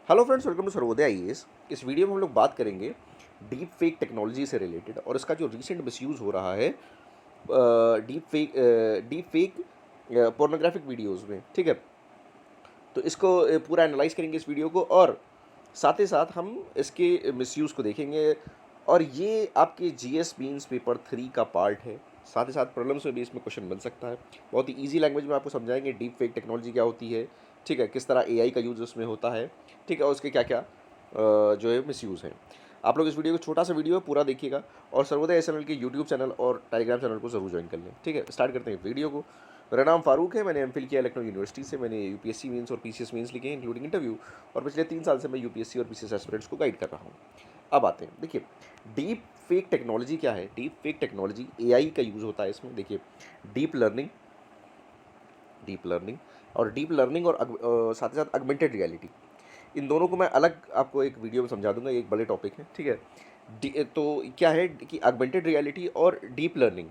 Hello friends, welcome to Sarvodaya IAS. इस video में हम लोग बात करेंगे डीप फेक टेक्नोलॉजी से रिलेटेड और इसका जो रिसेंट मिसयूज़ हो रहा है डीप फेक पोर्नोग्राफिक वीडियोस में। ठीक है, तो इसको पूरा एनालाइज करेंगे इस वीडियो को, और साथ ही साथ हम इसके मिसयूज़ को देखेंगे। और ये आपके जीएस मीन्स पेपर 3 का पार्ट है। साथ ही साथ प्रॉब्लम्स में भी इसमें क्वेश्चन बन सकता है। बहुत ही ईजी लैंग्वेज में आपको समझाएंगे डीप फेक टेक्नोलॉजी क्या होती है, ठीक है, किस तरह एआई का यूज़ उसमें होता है, ठीक है, और उसके क्या क्या जो है मिसयूज़ हैं। आप लोग इस वीडियो को, छोटा सा वीडियो है, पूरा देखिएगा और सर्वोदय एसएनएल के यूट्यूब चैनल और टेलीग्राम चैनल को जरूर ज्वाइन कर लें। ठीक है, स्टार्ट करते हैं वीडियो को। मेरा नाम फारूक है, मैंने एमफिल किया लखनऊ यूनिवर्सिटी से। मैंने यूपीएससी मेंस और पीसीएस मेंस लिखे हैं इंक्लूडिंग इंटरव्यू, और पिछले 3 साल से मैं यूपीएससी और पीसीएस एस्पिरेंट्स को गाइड कर रहा हूँ। अब आते हैं, देखिए डीप फेक टेक्नोलॉजी क्या है। डीप फेक टेक्नोलॉजी एआई का यूज़ होता है इसमें। देखिए डीप लर्निंग और डीप लर्निंग और साथ ही साथ अगमेंटेड रियलिटी, इन दोनों को मैं अलग आपको एक वीडियो में समझा दूंगा। ये एक बड़े टॉपिक है, ठीक है। तो क्या है कि अगमेंटेड रियलिटी और डीप लर्निंग,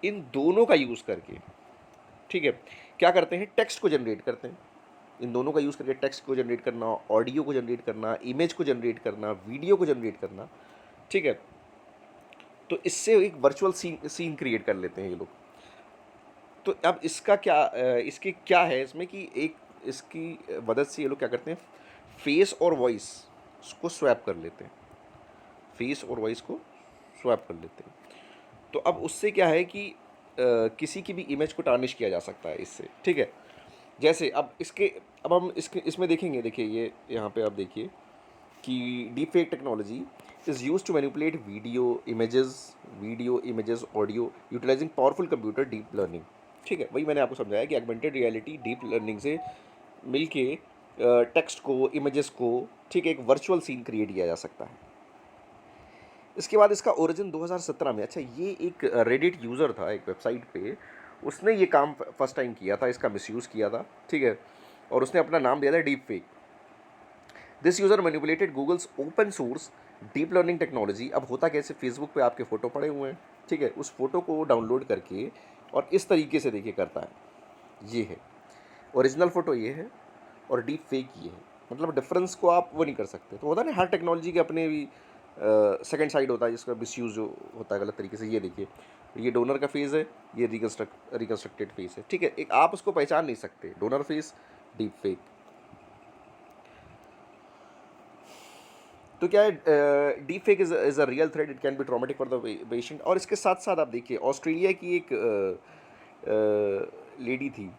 इन दोनों का यूज़ करके, ठीक है, क्या करते हैं, टेक्स्ट को जनरेट करते हैं। इन दोनों का यूज़ करके टेक्स्ट को जनरेट करना, ऑडियो को जनरेट करना, इमेज को जनरेट करना, वीडियो को जनरेट करना, ठीक है। तो इससे एक वर्चुअल सीन क्रिएट कर लेते हैं ये लोग। तो अब इसका क्या इसकी क्या है इसमें कि एक इसकी मदद से ये लोग क्या करते हैं, फेस और वॉइस को स्वैप कर लेते हैं। फेस और वॉइस को स्वैप कर लेते हैं। तो अब उससे क्या है कि किसी की भी इमेज को टार्निश किया जा सकता है इससे, ठीक है। जैसे अब हम इसके इसमें देखेंगे। देखिए ये यहाँ पे आप देखिए कि deep fake technology is use to manipulate video images audio utilising powerful computer deep learning. ठीक है, वही मैंने आपको समझाया कि एगमेंटेड रियलिटी डीप लर्निंग से मिलके टेक्स्ट को, इमेजेस को, ठीक है, एक वर्चुअल सीन क्रिएट किया जा सकता है। इसके बाद इसका ओरिजिन 2017 में, अच्छा, ये एक रेडिट यूज़र था एक वेबसाइट पे, उसने ये काम फर्स्ट टाइम किया था, इसका मिसयूज़ किया था, ठीक है, और उसने अपना नाम दिया था deep fake. This user manipulated Google's open source deep learning technology. अब होता कैसे, फेसबुक पे आपके फ़ोटो पड़े हुए हैं, ठीक है, उस फोटो को डाउनलोड करके और इस तरीके से देखिए करता है। ये है ओरिजिनल फ़ोटो, ये है, और डीप फेक ये है। मतलब डिफरेंस को आप वो नहीं कर सकते। तो होता है ना, हर टेक्नोलॉजी के अपने भी सेकंड साइड होता है जिसका मिसयूज़ जो होता है गलत तरीके से। ये देखिए, ये डोनर का फेस है, ये रिकन्स्ट्रक्टेड फेस है, ठीक है। एक आप उसको पहचान नहीं सकते, डोनर फेस, डीप फेक। तो क्या है, deep fake is a real threat, it can be traumatic for the patient. और इसके साथ साथ आप देखिए, ऑस्ट्रेलिया की एक लेडी थी,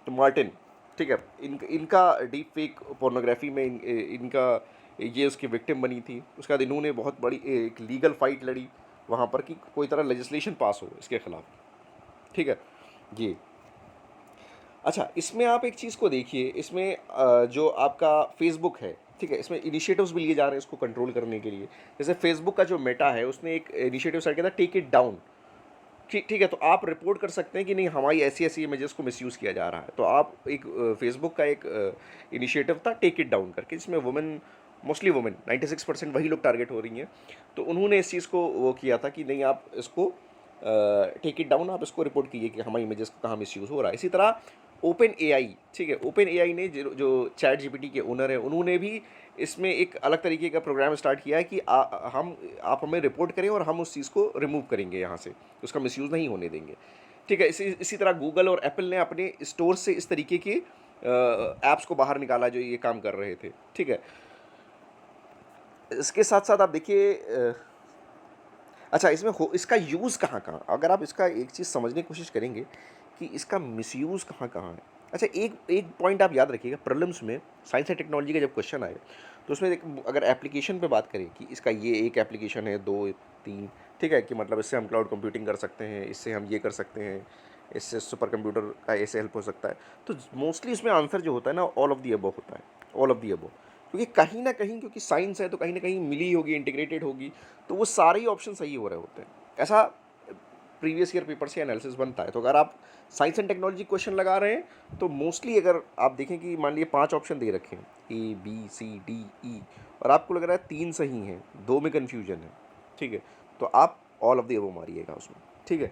तो मार्टिन, ठीक है, इनका डीप फेक पोर्नोग्राफी में इनका ये उसकी विक्टिम बनी थी। उसके बाद इन्होंने बहुत बड़ी एक लीगल फाइट लड़ी वहाँ पर कि कोई तरह लेजिस्लेशन पास हो इसके खिलाफ, ठीक है। ये अच्छा, इसमें आप एक चीज़ को देखिए, इसमें जो आपका फेसबुक है, ठीक है, इसमें इनिशिएटिव्स भी लिए जा रहे हैं इसको कंट्रोल करने के लिए। जैसे फेसबुक का जो मेटा है, उसने एक इनिशिएटिव स्टार्ट किया था, टेक इट डाउन। ठीक ठीक है, तो आप रिपोर्ट कर सकते हैं कि नहीं, हमारी ऐसी ऐसी इमेजेस को मिसयूज़ किया जा रहा है। तो आप एक फेसबुक का एक इनिशिएटिव था टेक इट डाउन करके, जिसमें वुमेन, मोस्टली वुमेन, 96% वही लोग टारगेट हो रही हैं। तो उन्होंने इस चीज़ को वो किया था कि नहीं, आप इसको टेक इट डाउन, आप इसको रिपोर्ट कीजिए कि हमारी इमेजेस का कहाँ मिसयूज़ हो रहा है। इसी तरह ओपन एआई, ठीक है, ओपन एआई ने जो चैट जीपीटी के ओनर हैं, उन्होंने भी इसमें एक अलग तरीके का प्रोग्राम स्टार्ट किया है कि आप हमें रिपोर्ट करें और हम उस चीज़ को रिमूव करेंगे यहाँ से, उसका मिसयूज़ नहीं होने देंगे, ठीक है। इसी तरह गूगल और एप्पल ने अपने स्टोर से इस तरीके के ऐप्स को बाहर निकाला जो ये काम कर रहे थे, ठीक है। इसके साथ साथ आप देखिए अच्छा, इसमें हो इसका यूज़ कहाँ कहाँ, अगर आप इसका एक चीज़ समझने की कोशिश करेंगे कि इसका मिसयूज़ कहाँ कहाँ है। अच्छा, एक एक पॉइंट आप याद रखिएगा, प्रीलिम्स में साइंस एंड टेक्नोलॉजी का जब क्वेश्चन आए, तो उसमें अगर एप्लीकेशन पे बात करें कि इसका ये एक एप्लीकेशन है, दो, तीन, ठीक है, कि मतलब इससे हम क्लाउड कंप्यूटिंग कर सकते हैं, इससे हम ये कर सकते हैं, इससे सुपर कंप्यूटर का ऐसे हेल्प हो सकता है। तो मोस्टली इसमें आंसर जो होता है ना, ऑल ऑफ दी अबव होता है, ऑल ऑफ दी अबव। क्योंकि कहीं ना कहीं, क्योंकि साइंस है तो कहीं ना कहीं मिली होगी, इंटीग्रेटेड होगी, तो वो सारे ही ऑप्शन सही हो रहे होते हैं। ऐसा प्रीवियस ईयर पेपर से एनालिसिस बनता है। तो अगर आप साइंस एंड टेक्नोलॉजी क्वेश्चन लगा रहे हैं, तो मोस्टली अगर आप देखें कि मान लीजिए 5 ऑप्शन दे रखे हैं, A B C D E, और आपको लग रहा है 3 सही हैं, 2 में कन्फ्यूजन है, ठीक है, तो आप ऑल ऑफ द अबव मारिएगा उसमें, ठीक है।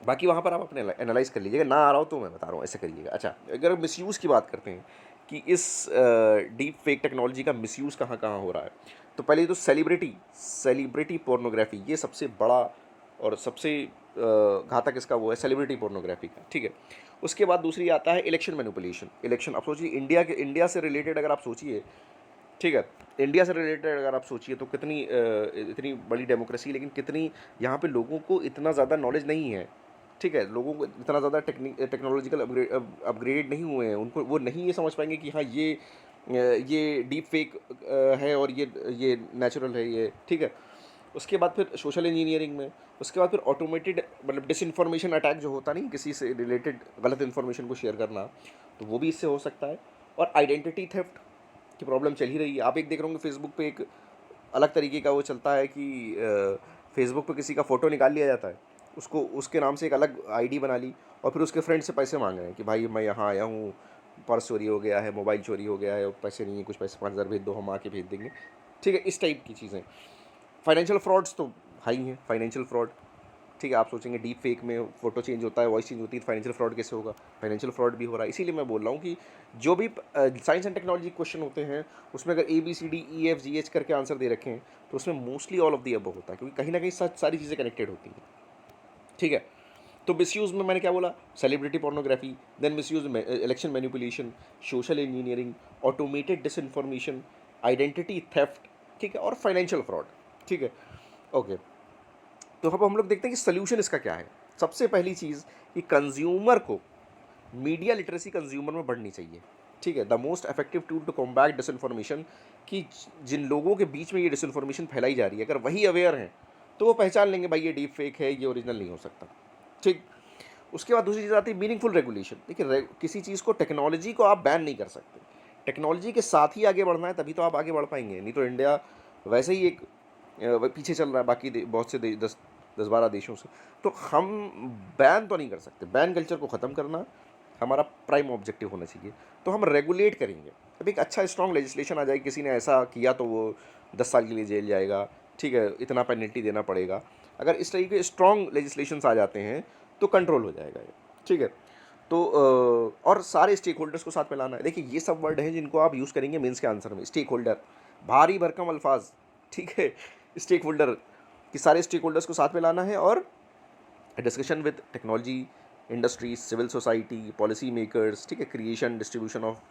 बाकी वहाँ पर आप अपने एनालाइज कर लीजिएगा, ना आ रहा हो तो मैं बता रहा हूँ, ऐसे करिएगा। अच्छा, अगर मिसयूज़ की बात करते हैं कि इस डीप फेक टेक्नोलॉजी का मिसयूज़ कहाँ कहाँ हो रहा है। तो पहले तो सेलिब्रिटी पोर्नोग्राफी, ये सबसे बड़ा और सबसे घातक इसका वो है, सेलिब्रिटी पोर्नोग्राफी का, ठीक है। उसके बाद दूसरी आता है इलेक्शन मैनिपुलेशन। इलेक्शन, अब सोचिए इंडिया से रिलेटेड अगर आप सोचिए, ठीक है, इंडिया से रिलेटेड अगर आप सोचिए तो कितनी इतनी बड़ी डेमोक्रेसी, लेकिन कितनी यहाँ पे लोगों को इतना ज़्यादा नॉलेज नहीं है, ठीक है, लोगों को इतना ज़्यादा टेक्नोलॉजिकल अपग्रेड नहीं हुए हैं, उनको वो नहीं ये समझ पाएंगे कि हाँ ये डीप फेक है और ये नेचुरल है, ये ठीक है। उसके बाद फिर सोशल इंजीनियरिंग में, उसके बाद फिर ऑटोमेटेड मतलब डिसइंफॉर्मेशन अटैक जो होता नहीं, किसी से रिलेटेड गलत इन्फॉर्मेशन को शेयर करना, तो वो भी इससे हो सकता है। और आइडेंटिटी थेफ्ट की प्रॉब्लम चल ही रही है। आप एक देख रहे होंगे फेसबुक पे एक अलग तरीके का वो चलता है कि फेसबुक पे किसी का फ़ोटो निकाल लिया जाता है, उसको उसके नाम से एक अलग आईडी बना ली और फिर उसके फ्रेंड से पैसे मांग रहे हैं कि भाई मैं यहाँ आया हूँ, पर्स चोरी हो गया है, मोबाइल चोरी हो गया है, और पैसे नहीं है, कुछ पैसे 5,000 भेज दो, हम आके भेज देंगे, ठीक है, इस टाइप की चीज़ें। फाइनेंशियल फ्रॉड्स तो हाई हैं, फाइनेंशियल फ्रॉड, ठीक है। आप सोचेंगे डीप फेक में फ़ोटो चेंज होता है, वॉइस चेंज होती है, तो फाइनेंशियल फ्रॉड कैसे होगा? फाइनेंशियल फ्रॉड भी हो रहा है। इसीलिए मैं बोल रहा हूँ कि जो भी साइंस एंड टेक्नोलॉजी क्वेश्चन होते हैं, उसमें अगर ABCDEFGH करके आंसर दे रखे हैं, तो उसमें mostly all of the above होता है, क्योंकि कहीं ना कहीं सारी चीज़ें कनेक्टेड होती हैं, ठीक है। तो मिसयूज़ में मैंने क्या बोला? सेलिब्रिटी पोर्नोग्राफी, देन मिसयूज़ में election manipulation, social engineering, automated disinformation, identity theft, ठीक है, और फाइनेंशियल फ्रॉड, ठीक है, ओके। तो अब हम लोग देखते हैं कि सोल्यूशन इसका क्या है। सबसे पहली चीज़ कि कंज्यूमर को मीडिया लिटरेसी कंज्यूमर में बढ़नी चाहिए, ठीक है। The most effective tool to combat disinformation, कि जिन लोगों के बीच में ये डिसइंफॉर्मेशन फैलाई जा रही है, अगर वही अवेयर हैं तो वो पहचान लेंगे भाई ये डीप फेक है, ये ओरिजिनल नहीं हो सकता, ठीक। उसके बाद दूसरी चीज़ आती है मीनिंगफुल रेगुलेशन। देखिए किसी चीज़ को, टेक्नोलॉजी को आप बैन नहीं कर सकते, टेक्नोलॉजी के साथ ही आगे बढ़ना है, तभी तो आप आगे बढ़ पाएंगे। नहीं तो इंडिया वैसे ही एक पीछे चल रहा है बाकी बहुत से 10-12 देशों से। तो हम बैन तो नहीं कर सकते, बैन कल्चर को ख़त्म करना हमारा प्राइम ऑब्जेक्टिव होना चाहिए। तो हम रेगुलेट करेंगे। अब एक अच्छा स्ट्रॉन्ग लेजिस्लेशन आ जाए, किसी ने ऐसा किया तो वो 10 साल के लिए जेल जाएगा, ठीक है, इतना पेनल्टी देना पड़ेगा। अगर इस तरीके के स्ट्रॉन्ग लेजिस्लेशंस आ जाते हैं तो कंट्रोल हो जाएगा ये, ठीक है। तो और सारे स्टेक होल्डर्स को साथ में लाना है। देखिए ये सब वर्ड हैं जिनको आप यूज़ करेंगे मेंस के आंसर में। स्टेक होल्डर, भारी भरकम अल्फाज, ठीक है। स्टेक होल्डर कि सारे स्टेक होल्डर्स को साथ में लाना है, और discussion with technology industries, civil society, policy makers, ठीक है, क्रिएशन डिस्ट्रीब्यूशन ऑफ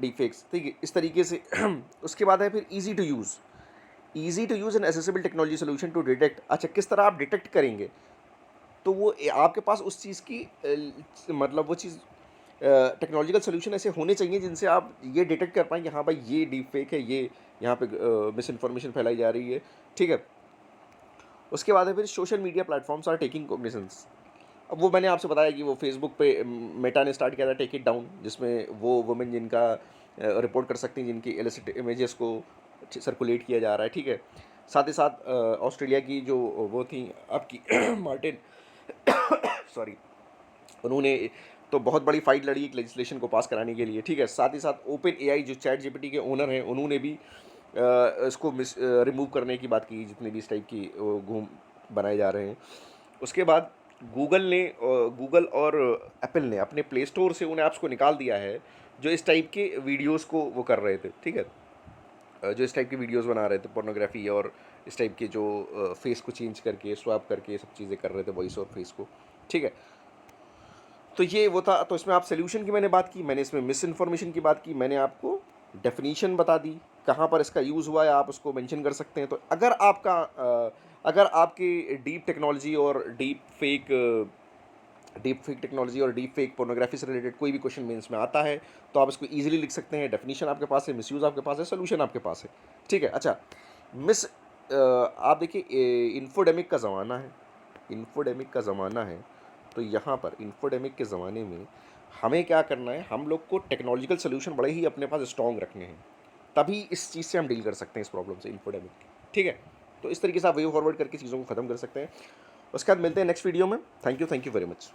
डिफेक्ट्स, ठीक है, इस तरीके से। उसके बाद है फिर easy to use and accessible technology solution to detect. अच्छा, किस तरह आप डिटेक्ट करेंगे? तो वो आपके पास उस चीज़ की मतलब वो चीज़ टेक्नोलॉजिकल सोल्यूशन ऐसे होने चाहिए जिनसे आप ये डिटेक्ट कर पाएँ कि हाँ भाई ये डीप फेक है, ये यहाँ पे मिस इन्फॉर्मेशन फैलाई जा रही है, ठीक है। उसके बाद है फिर social media platforms are taking cognizance. अब वो मैंने आपसे बताया कि वो फेसबुक पे मेटा ने स्टार्ट किया था टेक इट डाउन, जिसमें वो वुमेन जिनका रिपोर्ट कर सकती हैं, जिनकी इलिसिट इमेजेस को सर्कुलेट किया जा रहा है, ठीक है। साथ ही साथ ऑस्ट्रेलिया की जो वो थी आपकी मार्टिन, सॉरी, उन्होंने तो बहुत बड़ी फाइट लड़ी एक लेजिस्लेशन को पास कराने के लिए, ठीक है। साथ ही साथ ओपन एआई जो चैट जीपीटी के ओनर हैं, उन्होंने भी इसको रिमूव करने की बात की, जितने भी इस टाइप की घूम बनाए जा रहे हैं। उसके बाद गूगल और एप्पल ने अपने प्ले स्टोर से उन ऐप्स को निकाल दिया है जो इस टाइप के वीडियोस को वो कर रहे थे, ठीक है, जो इस टाइप की वीडियोस बना रहे थे पोर्नोग्राफी और इस टाइप के जो फेस को चेंज करके स्वैप करके सब चीज़ें कर रहे थे, वॉइस और फेस को, ठीक है। तो ये वो था। तो इसमें आप सोल्यूशन की मैंने बात की, मैंने इसमें मिस इन्फॉर्मेशन की बात की, मैंने आपको डेफिनीशन बता दी, कहाँ पर इसका यूज़ हुआ है आप उसको मेंशन कर सकते हैं। तो अगर आपकी डीप फेक टेक्नोलॉजी और डीप फेक पोर्नोग्राफी से रिलेटेड कोई भी क्वेश्चन मेंस में आता है तो आप इसको इजीली लिख सकते हैं। डेफिनेशन आपके पास है, मिसयूज़ आपके पास है, सोल्यूशन आपके पास है, ठीक है। अच्छा, मिस आप देखिए इन्फोडेमिक का ज़माना है, इन्फोडेमिक का ज़माना है। तो यहाँ पर इन्फोडेमिक के ज़माने में हमें क्या करना है, हम लोग को टेक्नोलॉजिकल सोल्यूशन बड़े ही अपने पास स्ट्रॉन्ग रखने हैं, तभी इस चीज़ से हम डील कर सकते हैं, इस प्रॉब्लम से, इन्फोडेमिक, ठीक है। तो इस तरीके से आप वे फॉरवर्ड करके चीज़ों को ख़त्म कर सकते हैं। उसके बाद मिलते हैं नेक्स्ट वीडियो में। Thank you very much.